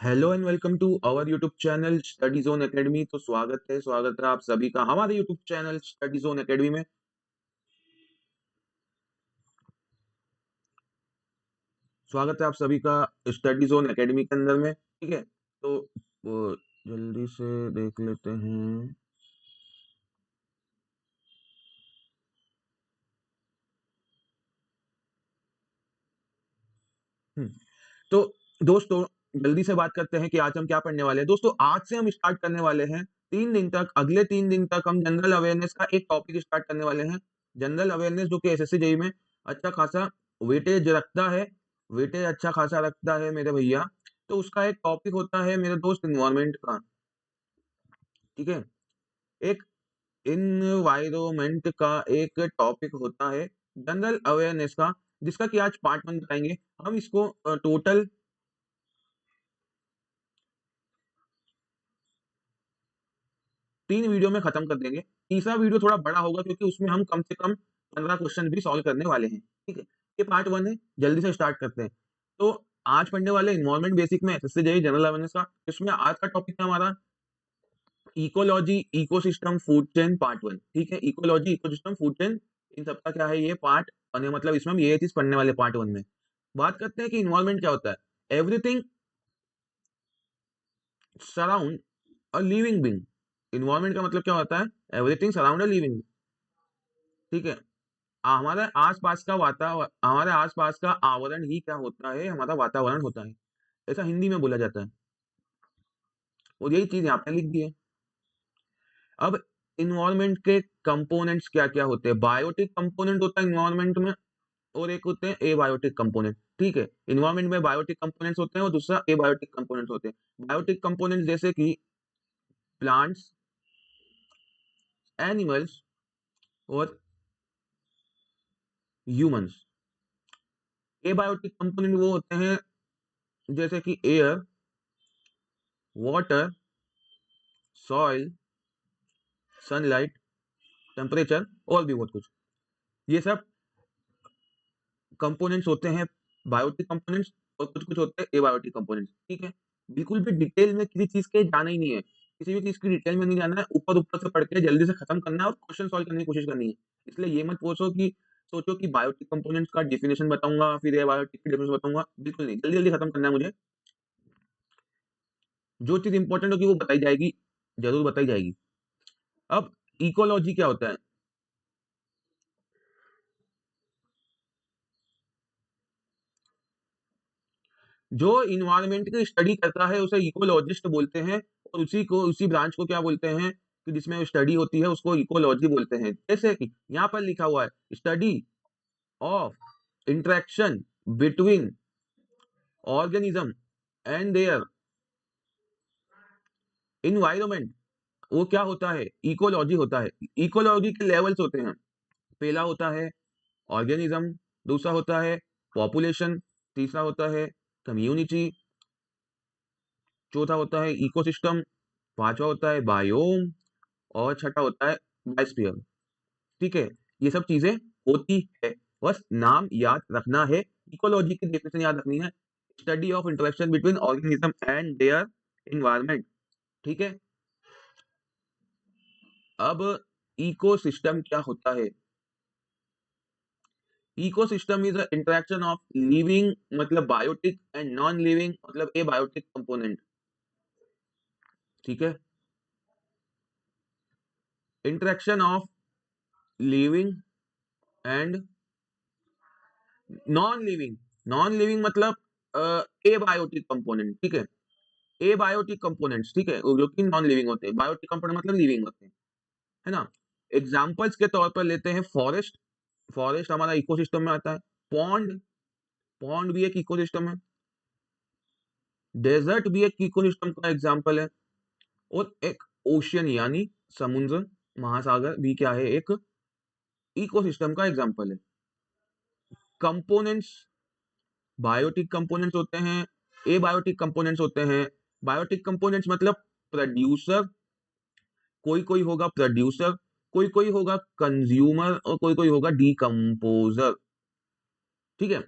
Hello and welcome to our YouTube channel study zone academy. तो स्वागत है आप सभी का हमारे YouTube channel study zone academy में। स्वागत है आप सभी का स्टडी जोन एकेडमी के अंदर में। ठीक है, तो वो जल्दी से देख लेते हैं। हम्म, तो दोस्तों जल्दी से बात करते हैं कि आज हम क्या पढ़ने वाले हैं। दोस्तों आज से हम स्टार्ट करने वाले हैं 3 दिन तक, अगले 3 दिन तक हम जनरल अवेयरनेस का एक टॉपिक स्टार्ट करने वाले हैं। जनरल अवेयरनेस जो कि एसएससी जेईई में अच्छा खासा वेटेज रखता है, वेटेज अच्छा खासा रखता है मेरे भैया। तो उसका एक टॉपिक होता है मेरे दोस्त इन्वायरमेंट का। ठीक है, एक इन्वायरमेंट का एक टॉपिक होता है जनरल अवेयरनेस का, जिसका कि आज पार्ट 1 बताएंगे हम इसको। टोटल 3 वीडियो में खत्म कर देंगे। तीसरा वीडियो थोड़ा बड़ा होगा क्योंकि उसमें हम कम से कम 15 क्वेश्चन भी सॉल्व करने वाले हैं। ठीक है, ये पार्ट 1 है। जल्दी से स्टार्ट करते हैं। तो आज पढ़ने वाले इन्वायरमेंट बेसिक में एसएससी जेईई जनरल अवेयरनेस का, इसमें आज का टॉपिक है हमारा ecology ecosystem food chain part 1। ठीक है, इकोलॉजी इकोसिस्टम फूड चेन, इन सबका क्या है ये पार्ट, मतलब इसमें हम ये चीज पढ़ने वाले पार्ट 1 में। बात करते हैं कि इन्वायरमेंट क्या होता है। Everything surround a living being. Environment का मतलब क्या होता है? Everything surround a living. ठीक है, हमारे आसपास का वातावरण, हमारे आसपास का आवरण ही क्या होता है? हमारा वातावरण होता है। ऐसा हिंदी में बोला जाता है और यही चीज यहाँ पे लिख दी है। अब इन्वायरमेंट के कंपोनेंट्स क्या क्या होते हैं? बायोटिक कंपोनेंट होता है इन्वायरमेंट में, और एक होते हैं एबायोटिक कंपोनेंट। ठीक है, इन्वायरमेंट में बायोटिक कंपोनेंट्स होते हैं और दूसरा एबायोटिक कंपोनेंट्स होते हैं। बायोटिक कंपोनेंट्स जैसे कि प्लांट्स, एनिमल्स और ह्यूमंस। एबायोटिक कंपोनेंट वो होते हैं जैसे कि air, water, soil, sunlight, temperature और भी बहुत कुछ। ये सब कंपोनेंट्स होते हैं बायोटिक कंपोनेंट्स, और कुछ कुछ होते हैं एबायोटिक कंपोनेंट्स। ठीक है, बिल्कुल भी डिटेल में किसी चीज के जाना ही नहीं है, किसी भी चीज की डिटेल में नहीं जाना है। ऊपर ऊपर से पढ़ के जल्दी से खत्म करना है और क्वेश्चन सॉल्व करने की कोशिश करनी है। इसलिए ये मत सोचो कि बायोटिक कंपोनेंट्स का डेफिनेशन बताऊंगा फिर एबायोटिक की डेफिनेशन बताऊंगा। बिल्कुल नहीं, जल्दी जल्दी खत्म करना है मुझे। जो चीज इंपॉर्टेंट होगी वो बताई जाएगी, जरूर बताई जाएगी। अब इकोलॉजी क्या होता है? जो इन्वायरमेंट की स्टडी करता है उसे इकोलॉजिस्ट बोलते हैं, और उसी ब्रांच को क्या बोलते हैं कि जिसमें स्टडी होती है उसको इकोलॉजी बोलते हैं। जैसे कि यहाँ पर लिखा हुआ है study of interaction between organism and their environment, वो क्या होता है? इकोलॉजी होता है। इकोलॉजी के लेवल्स होते हैं। पहला होता है ऑर्गेनिज्म, दूसरा होता है पॉपुलेशन, तीसरा होता है कम्युनिटी, चौथा होता है इकोसिस्टम, पांचवा होता है बायोम, और छठा होता है बायोस्फीयर। ठीक है, ये सब चीजें होती है, बस नाम याद रखना है। इकोलॉजी की डेफिनेशन याद रखनी है, study of interaction between organism and their environment. ठीक है, अब इकोसिस्टम क्या होता है? Ecosystem is the interaction of living मतलब बायोटिक एंड नॉन लिविंग मतलब एबायोटिक कंपोनेंट। ठीक है, interaction of living and non living. Non living मतलब एबायोटिक कंपोनेंट। ठीक है, एबायोटिक कंपोनेंट्स। ठीक है, जो कि नॉन लिविंग होते हैं। बायोटिक कंपोनेंट मतलब लिविंग होते हैं, है ना। एग्जांपल्स के तौर पर लेते हैं फॉरेस्ट। फॉरेस्ट हमारा इकोसिस्टम में आता है। पॉन्ड, पॉन्ड भी एक इकोसिस्टम है। डेजर्ट भी एक इकोसिस्टम का एग्जांपल है। और एक ओशियन यानी समुद्र, महासागर भी क्या है? एक इकोसिस्टम का एग्जांपल है। कंपोनेंट्स, बायोटिक कंपोनेंट्स होते हैं, एबायोटिक कंपोनेंट्स होते हैं। बायोटिक कंपोनेंट्स मतलब प्रोड्यूसर, कोई कोई होगा प्रोड्यूसर, कोई कोई होगा कंज्यूमर, और कोई कोई होगा डीकंपोजर। ठीक है,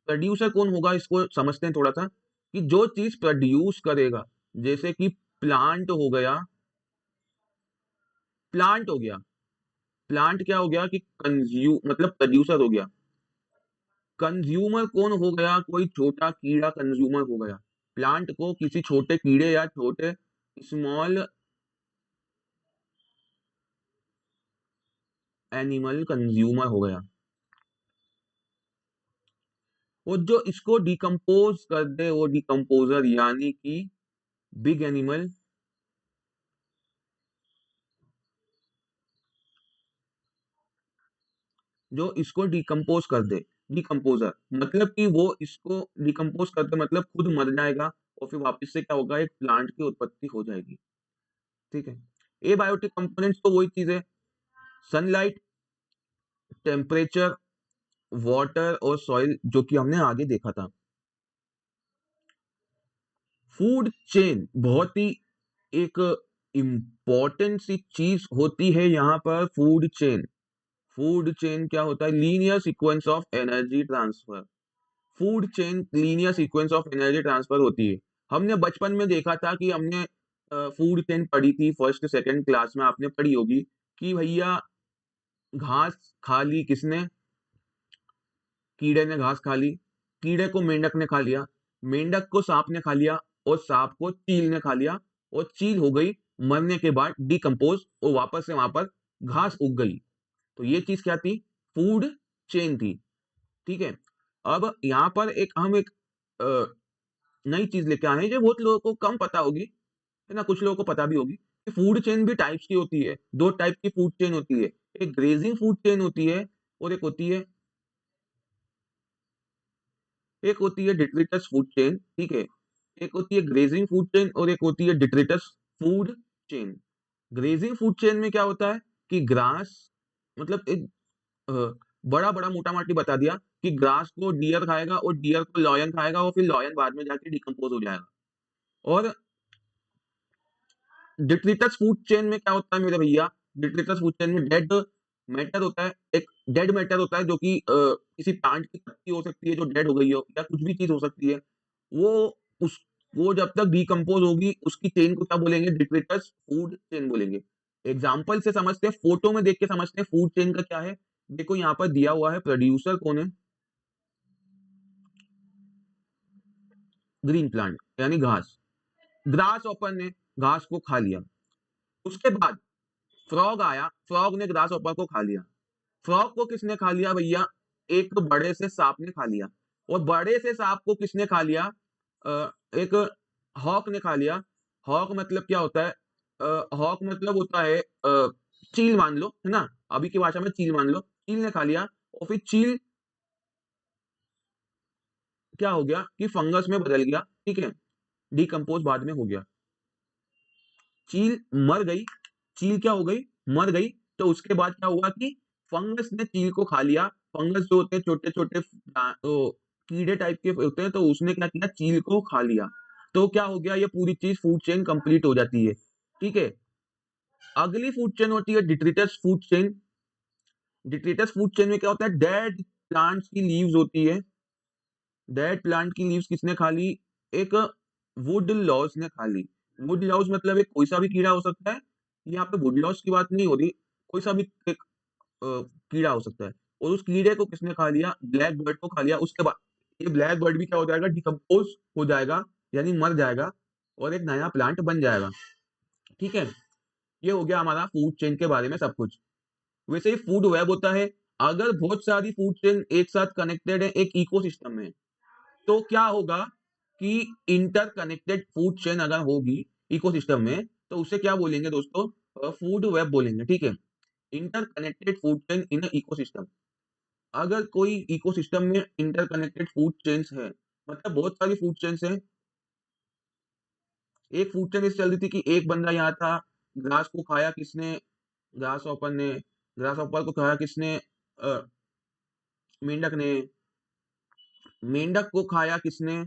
प्रोड्यूसर कौन होगा इसको समझते हैं थोड़ा सा, कि जो चीज प्रोड्यूस करेगा, जैसे कि प्लांट हो गया, प्लांट हो गया, प्लांट क्या हो गया कि कंज्यूम मतलब प्रोड्यूसर हो गया। कंज्यूमर कौन हो गया? कोई छोटा कीड़ा कंज्यूमर हो गया। प्लांट को किसी छोटे कीड़े या छोटे स्मॉल एनिमल कंज्यूमर हो गया। और जो इसको डिकम्पोज कर दे वो डिकम्पोजर, यानी कि बिग एनिमल, जो इसको डिकम्पोज कर दे, डिकम्पोजर मतलब कि वो इसको डिकम्पोज कर दे मतलब खुद मर जाएगा और फिर वापस से क्या होगा, एक प्लांट की उत्पत्ति हो जाएगी। ठीक है, एबायोटिक कंपोनेंट्स तो वही चीज है, सनलाइट, टेम्परेचर, वाटर और सॉइल, जो कि हमने आगे देखा था। फूड चेन बहुत ही एक इंपॉर्टेंट सी चीज होती है यहाँ पर। फूड चेन, फूड चेन क्या होता है? Linear sequence of energy transfer. Food chain linear sequence of energy transfer होती है। हमने बचपन में देखा था कि हमने फूड चेन पढ़ी थी, फर्स्ट सेकंड क्लास में आपने पढ़ी होगी कि भैया घास खा ली किसने? कीड़े ने घास खा ली, कीड़े को मेंढक ने खा लिया, मेंढक को सांप ने खा लिया और सांप को चील ने खा लिया और चील हो गई मरने के बाद डिकम्पोज और वापस से वहां पर घास उग गई। तो ये चीज क्या थी? फूड चेन थी। ठीक है, अब यहाँ पर एक हम एक नई चीज लेके आए हैं जो बहुत लोगों को कम पता होगी, है ना, कुछ लोगों को पता भी होगी कि फूड चेन भी टाइप्स की होती है। दो टाइप की फूड चेन होती है, एक ग्रेजिंग फूड चेन होती है और एक होती है डिट्रिटस फूड चेन। ठीक है, एक होती है ग्रेजिंग फूड चेन और एक होती है detritus food chain. Grazing food chain में क्या होता है कि ग्रास मतलब एक बड़ा बड़ा मोटा माटी बता दिया कि ग्रास को डियर खाएगा और डियर को लॉयन खाएगा और फिर लॉयन बाद में जाके डिकम्पोज हो जाएगा। और डिट्रिटस फूड चेन में क्या होता है मेरे भैया? डिट्रिटस फूड चेन में डेड मैटर होता है, एक डेड मैटर होता है जो कि किसी प्लांट की पत्ती हो सकती है जो डेड हो गई हो या कुछ भी चीज हो सकती है। वो उस वो जब तक डिकम्पोज होगी उसकी चेन को क्या बोलेंगे? डिट्रिटस फूड चेन बोलेंगे। एग्जाम्पल से समझते हैं, फोटो में देख के समझते हैं फूड चेन का क्या है। देखो यहाँ पर दिया हुआ है, प्रोड्यूसर कौन है? ग्रीन प्लांट यानी घास। ग्रास ऑपर ने घास को खा लिया, उसके बाद फ्रॉग आया, फ्रॉग ने ग्रास ऑपर को खा लिया। फ्रॉग को किसने खा लिया भैया? एक बड़े से सांप ने खा लिया। और बड़े से सांप को किसने खा लिया? एक हॉक ने खा लिया। हॉक मतलब क्या होता है? हॉक मतलब होता है चील मान लो, है ना, अभी की भाषा में चील मान लो, चील ने खा लिया और फिर चील क्या हो गया कि फंगस में बदल गया। ठीक है, डिकम्पोज बाद में हो गया, चील मर गई, चील क्या हो गई? मर गई। तो उसके बाद क्या हुआ कि फंगस ने चील को खा लिया। फंगस जो होते हैं छोटे छोटे कीड़े टाइप के होते हैं, तो उसने क्या किया? चील को खा लिया। तो क्या हो गया? ये पूरी चीज फूड चेन कंप्लीट हो जाती है। ठीक है, अगली फूड चेन होती है detritus food chain. Detritus food chain में क्या होता है? डेड प्लांट्स की लीव्स होती है। डेड प्लांट की लीव्स किसने खा ली? एक वुड लॉज ने खा ली। वुड लॉज मतलब एक कोई सा भी कीड़ा हो सकता है, यहाँ पे वुड लॉज की बात नहीं हो रही, कोई सा भी एक कीड़ा हो सकता है। और उस कीड़े को किसने खा लिया? ब्लैक बर्ड को खा लिया। उसके बाद ये ब्लैक बर्ड भी क्या हो जाएगा? डिकम्पोज हो जाएगा, यानी मर जाएगा और एक नया प्लांट बन जाएगा। ठीक है, ये हो गया हमारा फूड चेन के बारे में सब कुछ। वैसे ही फूड वेब होता है। अगर बहुत सारी फूड चेन एक साथ कनेक्टेड है एक इकोसिस्टम में, तो क्या होगा कि इंटरकनेक्टेड फूड चेन अगर होगी इकोसिस्टम में, तो उसे क्या बोलेंगे दोस्तों? फूड वेब बोलेंगे। ठीक है, interconnected food chain in ecosystem. अगर कोई इकोसिस्टम में इंटरकनेक्टेड फूड चेन्स है, मतलब बहुत सारी फूड चेन्स हैं। एक फूड चेन इस चल रही थी कि एक बंदा यहाँ था, ग्रास को खाया किसने? ग्रास ऑपर ने। ग्रास ऑपर को खाया किसने? अ, मेंढक ने। मेंढक को खाया किसने?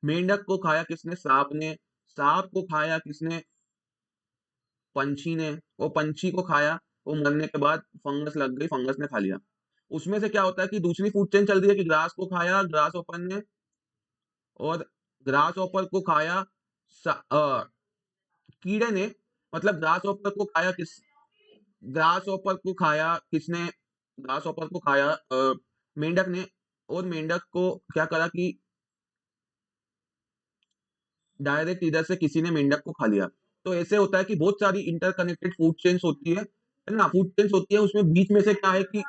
मेंढक को खाया किसने? सांप ने। सांप को खाया किसने? पंछी ने। वो पंछी को खाया, वो मरने के बाद फंगस लग गई, फंगस ने खा लिया। उसमें से क्या होता है कि दूसरी फूड चेन चल रही है कि ग्रास को खाया ग्रास ऑपर ने, और ग्रास ऑपर को खाया कीड़े ने, मतलब ग्रास ऑपर को खाया ग्रास ऑपर को खाया किसने? ग्रास ऑपर को खाया मेंढक ने, और मेंढक को क्या करा कि डायरेक्ट इधर से किसी ने मेंढक को खा लिया। तो ऐसे होता है कि बहुत सारी इंटरकनेक्टेड फूड चेन्स होती है ना? फूड चेन्स होती है, उसमें बीच में से क्या है कि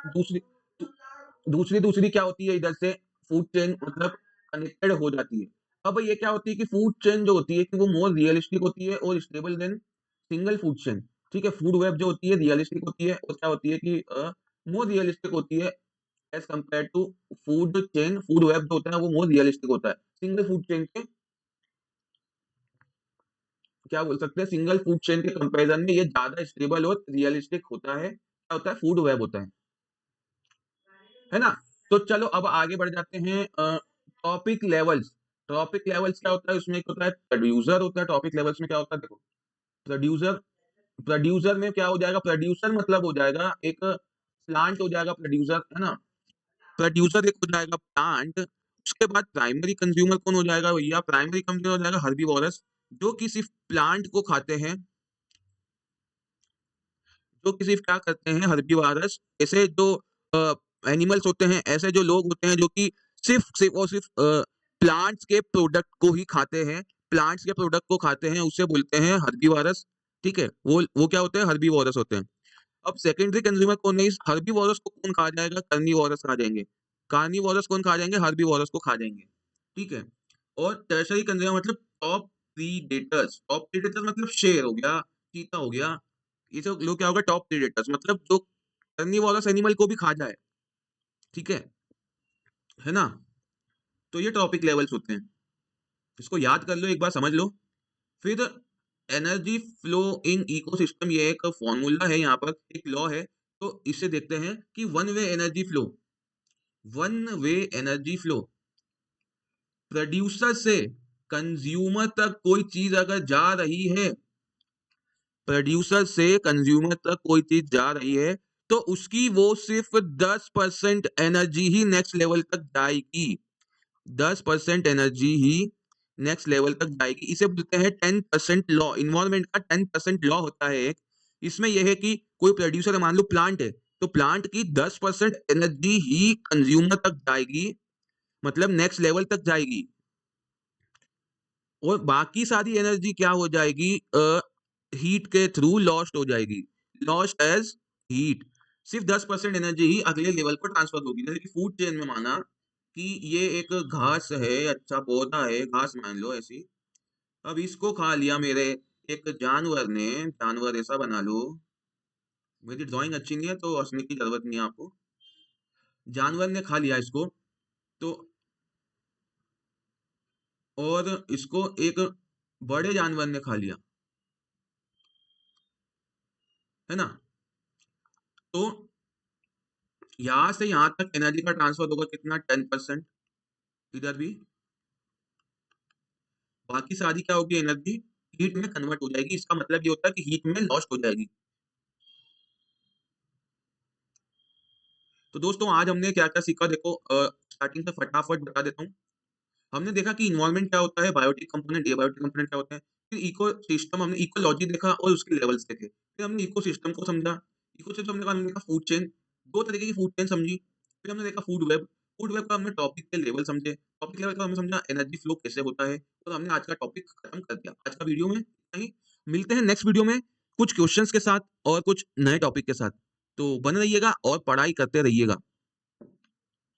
दूसरी क्या होती है, इधर से फूड चेन मतलब कनेक्टेड हो जाती है। अब ये क्या होती है कि फूड चेन जो होती है कि वो मोर रियलिस्टिक होती है और stable then single food chain. ठीक है? फूड वेब जो होती है रियलिस्टिक होती है, और क्या होती है कि मोर रियलिस्टिक होती है as compared to food chain. Food web जो होता है वो मोर रियलिस्टिक होता है। सिंगल फूड चेन के क्या बोल सकते हैं, सिंगल फूड चेन के कंपैरिजन में ये ज़्यादा स्टेबल और रियलिस्टिक होता है। क्या होता है? फूड वेब होता है ना? तो चलो अब आगे बढ़ जाते हैं टॉपिक लेवल्स। टॉपिक लेवल्स क्या होता है? उसमें एक होता है प्रोड्यूसर होता है, टॉपिक लेवल्स में क्या होता है देखो, प्रोड्यूसर प्रोड्यूसर में क्या हो जाएगा? प्रोड्यूसर मतलब हो जाएगा एक प्लांट हो जाएगा प्रोड्यूसर, है ना? प्रोड्यूसर एक हो जाएगा प्लांट। उसके बाद प्राइमरी कंज्यूमर कौन हो जाएगा भैया? प्राइमरी कंज्यूमर हो जाएगा हर्बीवोरस, जो कि सिर्फ प्लांट को खाते हैं, जो कि सिर्फ क्या करते हैं हर्बीवोरस। ऐसे जो एनिमल्स होते हैं, ऐसे जो लोग होते हैं जो कि सिर्फ सिर्फ और सिर्फ प्लांट्स के प्रोडक्ट को ही खाते हैं, प्लांट्स के प्रोडक्ट को खाते हैं, उसे बोलते हैं हर्बीवोरस। ठीक है? वो क्या होते हैं? हर्बीवोरस होते हैं। अब सेकेंडरी कंज्यूमर कौन है? इस हर्बीवोरस को कौन खा जाएगा? कार्निवोरस खा जाएंगे। कार्निवोरस कौन खा जाएंगे? हर्बीवोरस को खा जाएंगे। ठीक है? और टर्शरी कंज्यूमर मतलब टॉप प्रीडेटर्स। टॉप प्रीडेटर्स मतलब शेर हो गया, चीता हो गया, ये सब लोग क्या होगा? टॉप प्रीडेटर्स मतलब जो कार्निवोरस एनिमल को भी खा जाए। ठीक है ना? तो ये टॉपिक लेवल्स होते हैं, इसको याद कर लो, एक बार समझ लो। फिर एनर्जी फ्लो इन इकोसिस्टम, ये एक फॉर्मूला है, यहाँ पर एक लॉ है। तो इसे देखते हैं कि one way energy flow, producer से कंज्यूमर तक कोई चीज अगर जा रही है, प्रोड्यूसर से कंज्यूमर तक कोई चीज जा रही है, तो उसकी वो सिर्फ 10% एनर्जी ही नेक्स्ट लेवल तक जाएगी। 10% एनर्जी ही नेक्स्ट लेवल तक जाएगी। इसे बोलते हैं 10% लॉ। इन्वायरमेंट का 10% लॉ होता है एक। इसमें यह है कि कोई प्रोड्यूसर मान लो प्लांट है, तो प्लांट की 10% एनर्जी ही कंज्यूमर तक जाएगी, मतलब नेक्स्ट लेवल तक जाएगी, और बाकी सारी एनर्जी क्या हो जाएगी? हीट के थ्रू लॉस्ट हो जाएगी, लॉस्ट एज हीट। सिर्फ 10% एनर्जी ही अगले लेवल पर ट्रांसफर होगी। जैसे कि फूड चेन में माना कि ये एक घास है, अच्छा पौधा है, घास मान लो ऐसी। अब इसको खा लिया मेरे एक जानवर ने, जानवर ऐसा बना लो, मेरी ड्राइंग अच्छी नहीं है तो हंसने की जरूरत नहीं है आपको। जानवर ने खा लिया इसको, तो और इसको एक बड़े जानवर ने खा लिया, है ना? तो यहाँ से यहाँ तक एनर्जी का ट्रांसफर होगा कितना? 10%। इधर भी बाकी सारी क्या होगी? एनर्जी हीट में कन्वर्ट हो जाएगी। इसका मतलब ये होता है कि हीट में लॉस्ट हो जाएगी। तो दोस्तों आज हमने क्या क्या सीखा देखो, स्टार्टिंग से फटाफट बता देता हूँ। हमने देखा कि इन्वायरमेंट क्या होता है, बायोटिक कंपोनेंट, एबायोटिक कंपोनेंट क्या होते हैं। फिर इकोसिस्टम, हमने इकोलॉजी देखा और उसके लेवल्स देखे। फिर हमने इकोसिस्टम को समझा। इकोसिस्टम हमने देखा फूड चेन, दो तरीके की फूड चेन समझी। फिर हमने देखा फूड वेब। फूड वेब का हमने टॉपिक के लेवल समझे। टॉपिक लेवल का हमने समझा एनर्जी फ्लो कैसे होता है, और हमने आज का टॉपिक खत्म कर दिया। आज का वीडियो में इतना ही। मिलते हैं नेक्स्ट वीडियो में कुछ क्वेश्चंस के साथ और कुछ नए टॉपिक के साथ। तो बने रहिएगा और पढ़ाई करते रहिएगा।